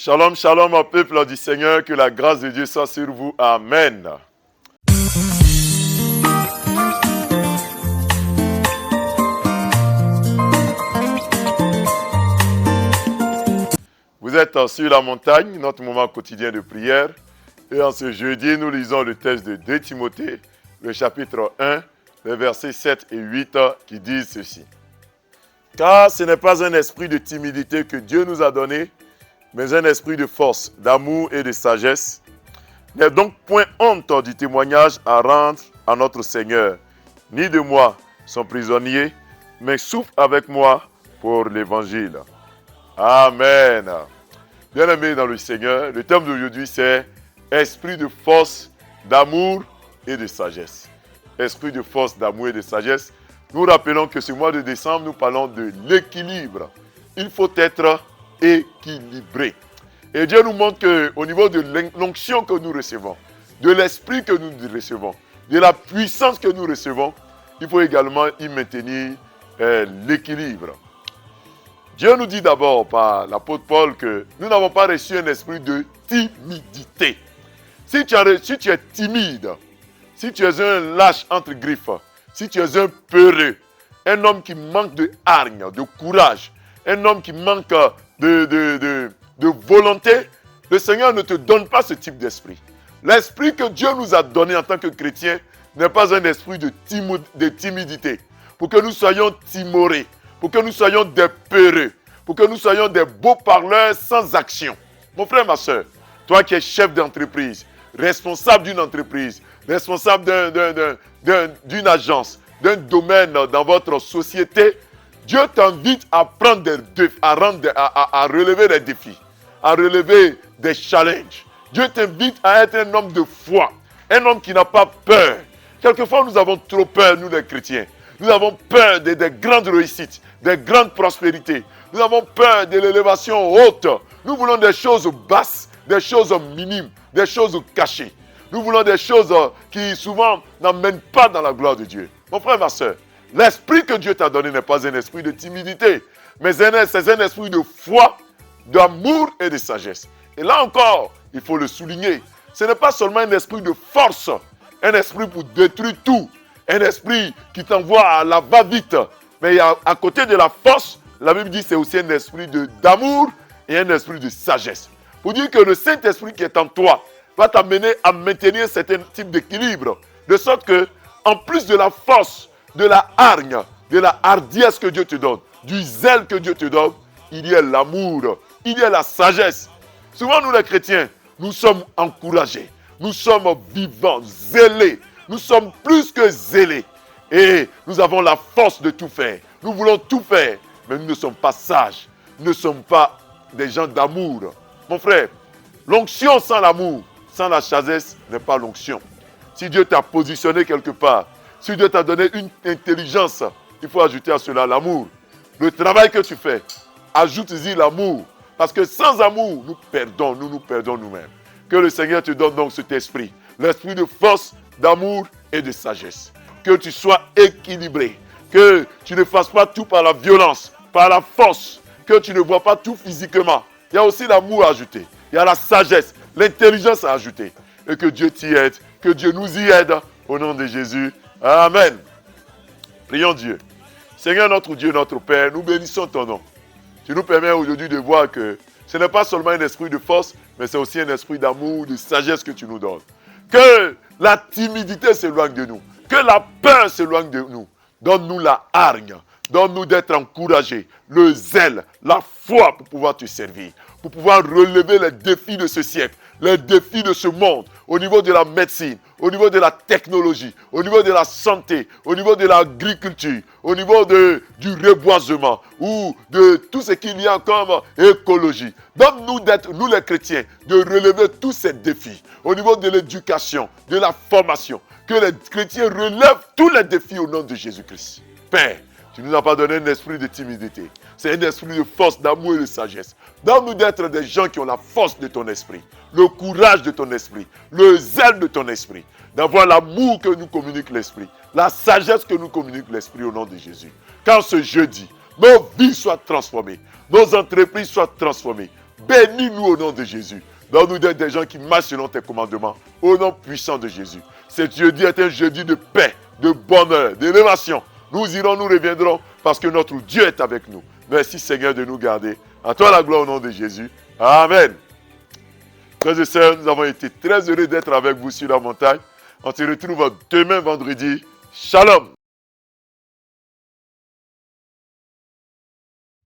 Shalom, shalom au peuple du Seigneur, que la grâce de Dieu soit sur vous. Amen. Vous êtes sur la montagne, notre moment quotidien de prière. Et en ce jeudi, nous lisons le texte de 2 Timothée, le chapitre 1, les versets 7 et 8 qui disent ceci. Car ce n'est pas un esprit de timidité que Dieu nous a donné, mais un esprit de force, d'amour et de sagesse. N'aie donc point honte du témoignage à rendre à notre Seigneur, ni de moi, son prisonnier, mais souffre avec moi pour l'évangile. Amen. Bien-aimés dans le Seigneur, le thème d'aujourd'hui c'est esprit de force, d'amour et de sagesse. Esprit de force, d'amour et de sagesse. Nous rappelons que ce mois de décembre, nous parlons de l'équilibre. Il faut être équilibré. Et Dieu nous montre qu'au niveau de l'onction que nous recevons, de l'esprit que nous recevons, de la puissance que nous recevons, il faut également y maintenir l'équilibre. Dieu nous dit d'abord par l'apôtre Paul que nous n'avons pas reçu un esprit de timidité. Si tu es timide, si tu es un lâche entre griffes, si tu es un peureux, un homme qui manque de hargne, de courage, un homme qui manque de volonté, le Seigneur ne te donne pas ce type d'esprit. L'esprit que Dieu nous a donné en tant que chrétiens n'est pas un esprit de timidité, pour que nous soyons timorés, pour que nous soyons des peureux, pour que nous soyons des beaux parleurs sans action. Mon frère, ma soeur, toi qui es chef d'entreprise, responsable d'une entreprise, responsable d'une agence, d'un domaine dans votre société, Dieu t'invite à relever des défis, à relever des challenges. Dieu t'invite à être un homme de foi, un homme qui n'a pas peur. Quelquefois, nous avons trop peur, nous les chrétiens. Nous avons peur des grandes réussites, des grandes prospérités. Nous avons peur de l'élévation haute. Nous voulons des choses basses, des choses minimes, des choses cachées. Nous voulons des choses qui souvent n'amènent pas dans la gloire de Dieu. Mon frère, ma soeur, l'esprit que Dieu t'a donné n'est pas un esprit de timidité, mais c'est un esprit de foi, d'amour et de sagesse. Et là encore, il faut le souligner, ce n'est pas seulement un esprit de force, un esprit pour détruire tout, un esprit qui t'envoie à la va-vite. Mais à côté de la force, la Bible dit que c'est aussi un esprit d'amour et un esprit de sagesse. Pour dire que le Saint-Esprit qui est en toi va t'amener à maintenir un certain type d'équilibre. De sorte que, en plus de la force, de la hargne, de la hardiesse que Dieu te donne, du zèle que Dieu te donne, il y a l'amour, il y a la sagesse. Souvent, nous les chrétiens, nous sommes encouragés, nous sommes vivants, zélés, nous sommes plus que zélés. Et nous avons la force de tout faire. Nous voulons tout faire, mais nous ne sommes pas sages. Nous ne sommes pas des gens d'amour. Mon frère, l'onction sans l'amour, sans la sagesse, n'est pas l'onction. Si Dieu t'a positionné quelque part, si Dieu t'a donné une intelligence, il faut ajouter à cela l'amour. Le travail que tu fais, ajoute-y l'amour. Parce que sans amour, nous perdons nous-mêmes. Que le Seigneur te donne donc cet esprit. L'esprit de force, d'amour et de sagesse. Que tu sois équilibré. Que tu ne fasses pas tout par la violence, par la force. Que tu ne vois pas tout physiquement. Il y a aussi l'amour à ajouter. Il y a la sagesse, l'intelligence à ajouter. Et que Dieu t'y aide. Que Dieu nous y aide. Au nom de Jésus. Amen. Prions Dieu. Seigneur notre Dieu, notre Père, nous bénissons ton nom. Tu nous permets aujourd'hui de voir que ce n'est pas seulement un esprit de force, mais c'est aussi un esprit d'amour, de sagesse que tu nous donnes. Que la timidité s'éloigne de nous. Que la peur s'éloigne de nous. Donne-nous la hargne. Donne-nous d'être encouragés. Le zèle, la foi pour pouvoir te servir. Pour pouvoir relever les défis de ce siècle. Les défis de ce monde. Au niveau de la médecine. Au niveau de la technologie. Au niveau de la santé. Au niveau de l'agriculture. Au niveau du reboisement. Ou de tout ce qu'il y a comme écologie. Donne-nous d'être, nous les chrétiens, de relever tous ces défis. Au niveau de l'éducation, de la formation. Que les chrétiens relèvent tous les défis au nom de Jésus-Christ. Père, tu ne nous as pas donné un esprit de timidité. C'est un esprit de force, d'amour et de sagesse. Donne-nous d'être des gens qui ont la force de ton esprit, le courage de ton esprit, le zèle de ton esprit, d'avoir l'amour que nous communique l'esprit, la sagesse que nous communique l'esprit au nom de Jésus. Quand ce jeudi, nos vies soient transformées, nos entreprises soient transformées, Bénis-nous au nom de Jésus. Donne-nous d'être des gens qui marchent selon tes commandements. Au nom puissant de Jésus. Ce jeudi est un jeudi de paix, de bonheur, d'élévation. Nous irons, nous reviendrons parce que notre Dieu est avec nous. Merci Seigneur de nous garder. À toi la gloire au nom de Jésus. Amen. Frères et sœurs, nous avons été très heureux d'être avec vous sur la montagne. On se retrouve demain vendredi. Shalom.